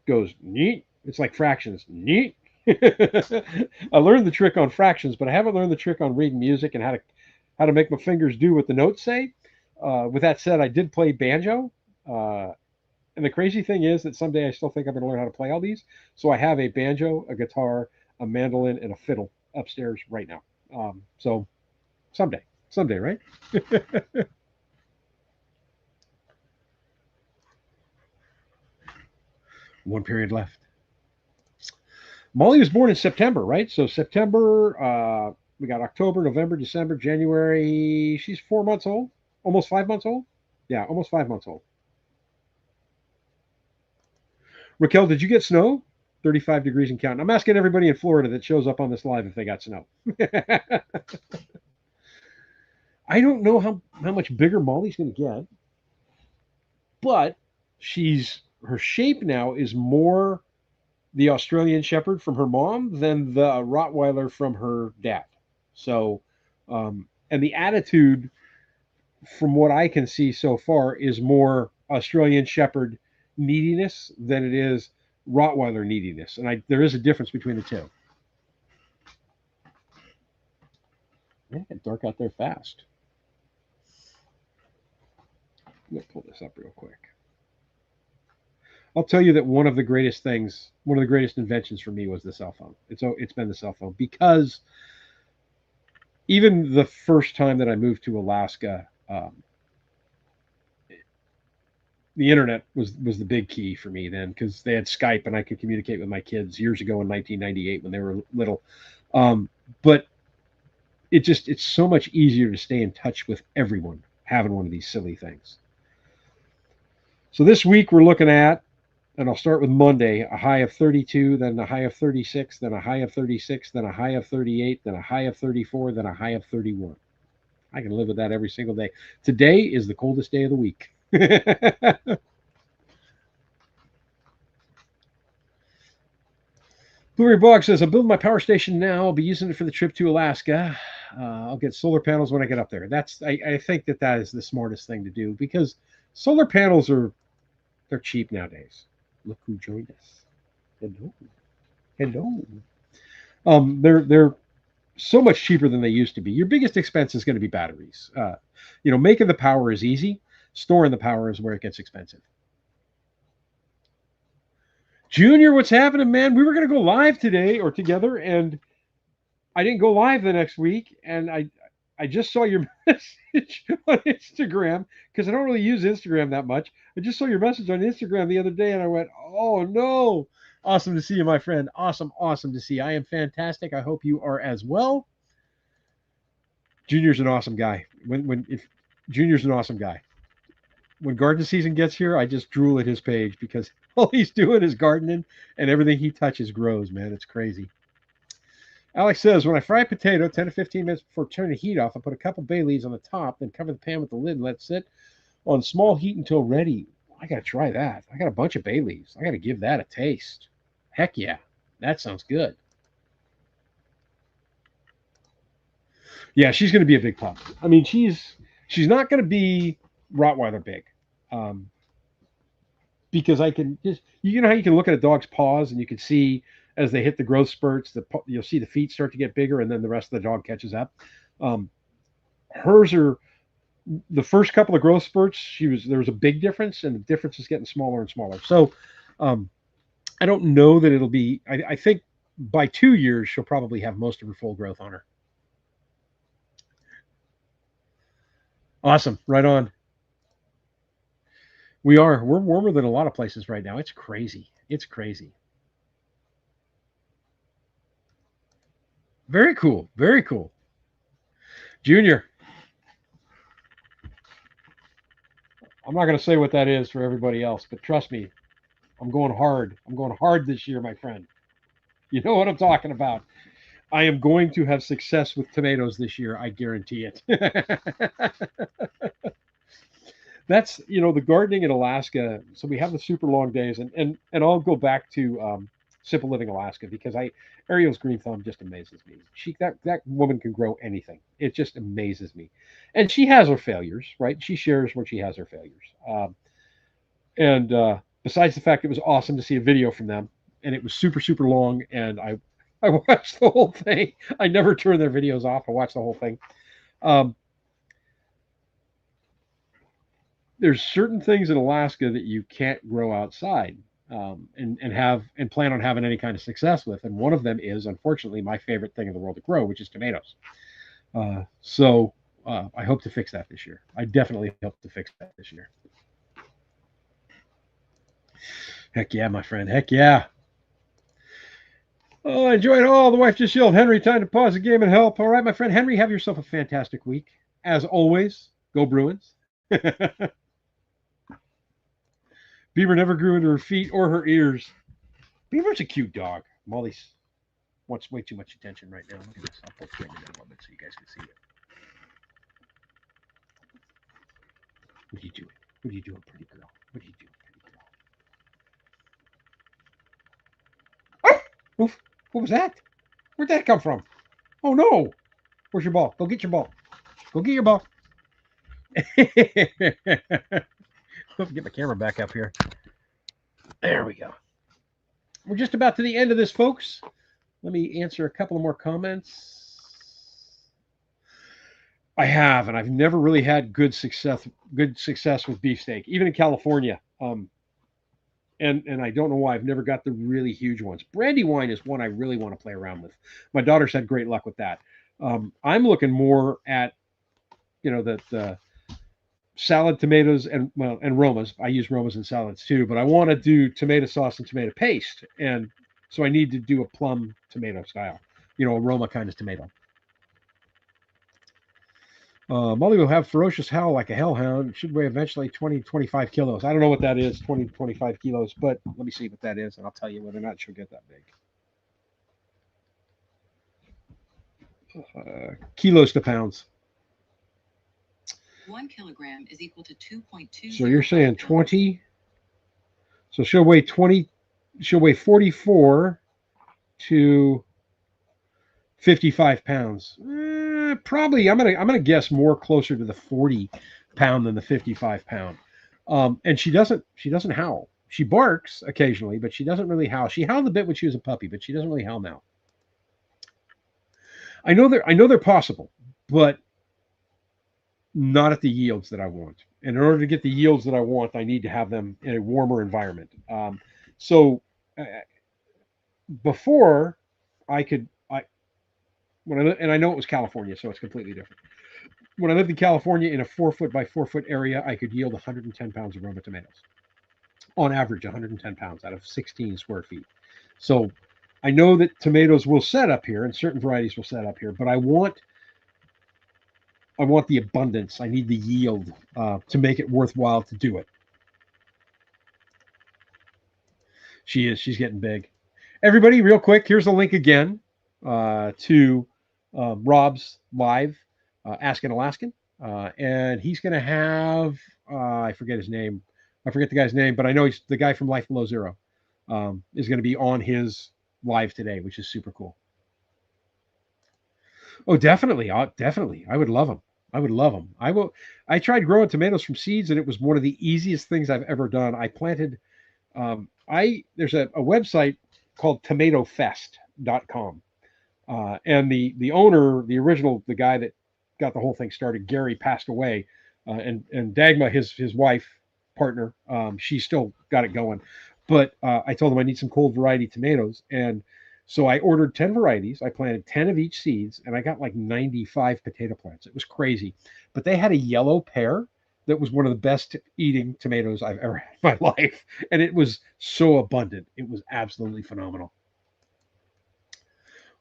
goes neat. It's like fractions. Neat. I learned the trick on fractions, but I haven't learned the trick on reading music and how to make my fingers do what the notes say. With that said, I did play banjo. And the crazy thing is that someday I still think I'm going to learn how to play all these. So I have a banjo, a guitar, a mandolin, and a fiddle upstairs right now. So someday, right? One period left. Molly was born in September, right? So September, we got October, November, December, January. She's 4 months old, almost 5 months old. Yeah, almost 5 months old. Raquel, did you get snow? 35 degrees and counting. I'm asking everybody in Florida that shows up on this live if they got snow. I don't know how much bigger Molly's going to get, but her shape now is more the Australian Shepherd from her mom than the Rottweiler from her dad. So, and the attitude, from what I can see so far, is more Australian Shepherd neediness than it is Rottweiler neediness. And there is a difference between the two. Yeah, it got dark out there fast. I'm going to pull this up real quick. I'll tell you that one of the greatest inventions for me was the cell phone. It's been the cell phone, because even the first time that I moved to Alaska, the internet was the big key for me then, because they had Skype and I could communicate with my kids years ago in 1998 when they were little. But it's so much easier to stay in touch with everyone having one of these silly things. So this week we're looking at, and I'll start with Monday, a high of 32, then a high of 36, then a high of 36, then a high of 38, then a high of 34, then a high of 31. I can live with that every single day. Today is the coldest day of the week. Blueberry Bog says, I'm building my power station now. I'll be using it for the trip to Alaska. I'll get solar panels when I get up there. I think that is the smartest thing to do, because solar panels they're cheap nowadays. Look who joined us. Hello. They're so much cheaper than they used to be. Your biggest expense is going to be batteries. Making the power is easy. Storing the power is where it gets expensive. Junior, what's happening, man? We were going to go live today or together, and I didn't go live the next week, and I just saw your message on Instagram, because I don't really use Instagram that much. I just saw your message on Instagram the other day, and I went, oh, no. Awesome to see you, my friend. Awesome, awesome to see you. I am fantastic. I hope you are as well. Junior's an awesome guy. If Junior's an awesome guy. When garden season gets here, I just drool at his page because all he's doing is gardening and everything he touches grows, man. It's crazy. Alex says, when I fry a potato 10 to 15 minutes before turning the heat off, I put a couple bay leaves on the top, then cover the pan with the lid and let it sit on small heat until ready. I got to try that. I got a bunch of bay leaves. I got to give that a taste. Heck yeah. That sounds good. Yeah, she's going to be a big pup. I mean, she's not going to be Rottweiler big. Because I can just, you know how you can look at a dog's paws and you can see as they hit the growth spurts, you'll see the feet start to get bigger and then the rest of the dog catches up. Hers are the first couple of growth spurts. There was a big difference, and the difference is getting smaller and smaller. So I don't know that it'll be. I think by 2 years she'll probably have most of her full growth on her. Awesome, right on. We're warmer than a lot of places right now. It's crazy. It's crazy. Very cool. Very cool. Junior. I'm not going to say what that is for everybody else, but trust me, I'm going hard. I'm going hard this year, my friend. You know what I'm talking about. I am going to have success with tomatoes this year. I guarantee it. That's, the gardening in Alaska. So we have the super long days, and I'll go back to Simple Living Alaska because Ariel's green thumb just amazes me. That woman can grow anything. It just amazes me, and she has her failures, right? She shares when she has her failures. And besides the fact it was awesome to see a video from them, and it was super super long, and I watched the whole thing. I never turn their videos off. I watched the whole thing. There's certain things in Alaska that you can't grow outside. And plan on having any kind of success with. And one of them is, unfortunately, my favorite thing in the world to grow, which is tomatoes. So I hope to fix that this year. I definitely hope to fix that this year. Heck yeah, my friend. Heck yeah. Oh, I enjoyed all. The wife just yelled, Henry, time to pause the game and help. All right, my friend Henry, have yourself a fantastic week. As always, go Bruins. Beaver never grew into her feet or her ears. Beaver's a cute dog. Molly wants way too much attention right now. Look at this. I'll put it in a little bit so you guys can see it. What are you doing? What are you doing, pretty girl? What are you doing, pretty girl? Oh! Oof. What was that? Where'd that come from? Oh, no. Where's your ball? Go get your ball. Go get your ball. Get my camera back up here. There we go. We're just about to the end of this, folks. Let me answer a couple of more comments. I have, and I've never really had good success with beefsteak, even in California. And I don't know why I've never got the really huge ones. Brandywine is one I really want to play around with. My daughter's had great luck with that. I'm looking more at, the salad tomatoes and Romas. I use Romas in salads too, but I want to do tomato sauce and tomato paste, and so I need to do a plum tomato style, a Roma kind of tomato. Molly will have ferocious howl like a hellhound. It should weigh eventually 20, 25 kilos. I don't know what that is, 20, 25 kilos, but let me see what that is, and I'll tell you whether or not she'll get that big. Kilos to pounds. 1 kilogram is equal to 2.2. So you're saying 20. So she'll weigh 20. She'll weigh 44 to 55 pounds. Probably, I'm gonna guess more closer to the 40 pound than the 55 pound. And she doesn't howl. She barks occasionally, but she doesn't really howl. She howled a bit when she was a puppy, but she doesn't really howl now. I know they're possible, but not at the yields that I want. And in order to get the yields that I want, I need to have them in a warmer environment. Before I know it was California, so it's completely different. When I lived in California in a 4 foot by 4 foot area, I could yield 110 pounds of Roma tomatoes. On average, 110 pounds out of 16 square feet. So I know that tomatoes will set up here and certain varieties will set up here, but I want the abundance. I need the yield to make it worthwhile to do it. She is. She's getting big. Everybody, real quick, here's a link again to Rob's live Ask an Alaskan. And he's going to have, I forget his name. I forget the guy's name, but I know he's the guy from Life Below Zero is going to be on his live today, which is super cool. Oh, definitely. Definitely. I would love them. I would love them. I tried growing tomatoes from seeds, and it was one of the easiest things I've ever done. I planted, there's a website called tomatofest.com. And the owner, the original, the guy that got the whole thing started, Gary, passed away. And Dagma, his wife, partner, she still got it going. But I told him I need some cold variety tomatoes. And so I ordered 10 varieties. I planted 10 of each seeds, and I got like 95 potato plants. It was crazy. But they had a yellow pear that was one of the best eating tomatoes I've ever had in my life. And it was so abundant. It was absolutely phenomenal.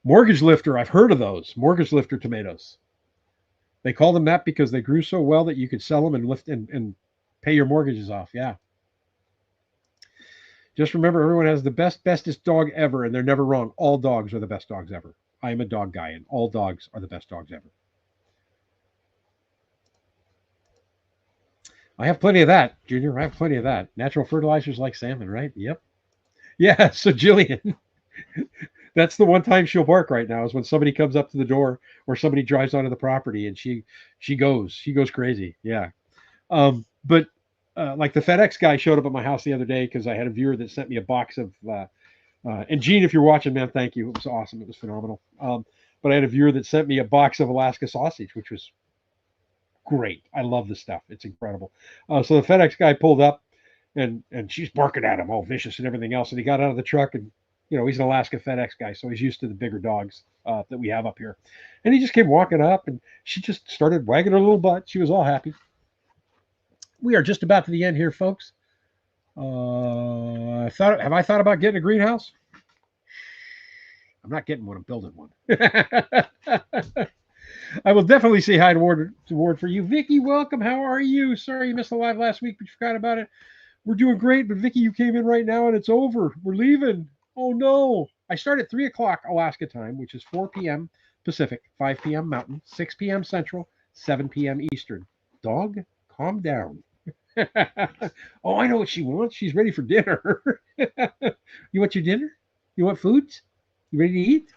Mortgage lifter, I've heard of those. Mortgage lifter tomatoes. They call them that because they grew so well that you could sell them and lift and pay your mortgages off. Yeah. Just remember, everyone has the bestest dog ever, and they're never wrong. All dogs are the best dogs ever. I am a dog guy, and all dogs are the best dogs ever. I have plenty of that, Junior. I have plenty of that. Natural fertilizers like salmon, right? Yep. Yeah. So Jillian, that's the one time she'll bark right now is when somebody comes up to the door or somebody drives onto the property, and she goes crazy. Yeah. But like the FedEx guy showed up at my house the other day because I had a viewer that sent me a box of and Gene, if you're watching, man, thank you. It was awesome. It was phenomenal. But I had a viewer that sent me a box of Alaska sausage, which was great. I love this stuff. It's incredible. So the FedEx guy pulled up, and she's barking at him, all vicious and everything else. And he got out of the truck, and he's an Alaska FedEx guy, so he's used to the bigger dogs that we have up here. And he just came walking up, and she just started wagging her little butt. She was all happy. We are just about to the end here, folks. Have I thought about getting a greenhouse? I'm not getting one. I'm building one. I will definitely say hi to Ward for you. Vicky, welcome. How are you? Sorry you missed the live last week, but you forgot about it. We're doing great, but Vicky, you came in right now, and it's over. We're leaving. Oh, no. I start at 3 o'clock Alaska time, which is 4 p.m. Pacific, 5 p.m. Mountain, 6 p.m. Central, 7 p.m. Eastern. Dog, calm down. Oh, I know what she wants. She's ready for dinner. You want your dinner? You want foods? You ready to eat?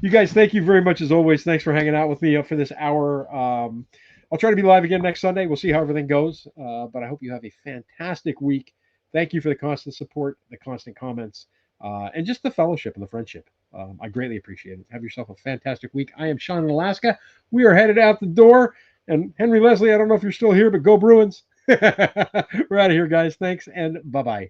You guys, thank you very much as always. Thanks for hanging out with me for this hour. I'll try to be live again next Sunday. We'll see how everything goes. But I hope you have a fantastic week. Thank you for the constant support, the constant comments, and just the fellowship and the friendship. I greatly appreciate it. Have yourself a fantastic week. I am Sean in Alaska. We are headed out the door. And Henry Leslie, I don't know if you're still here, but go Bruins. We're out of here, guys. Thanks, and bye-bye.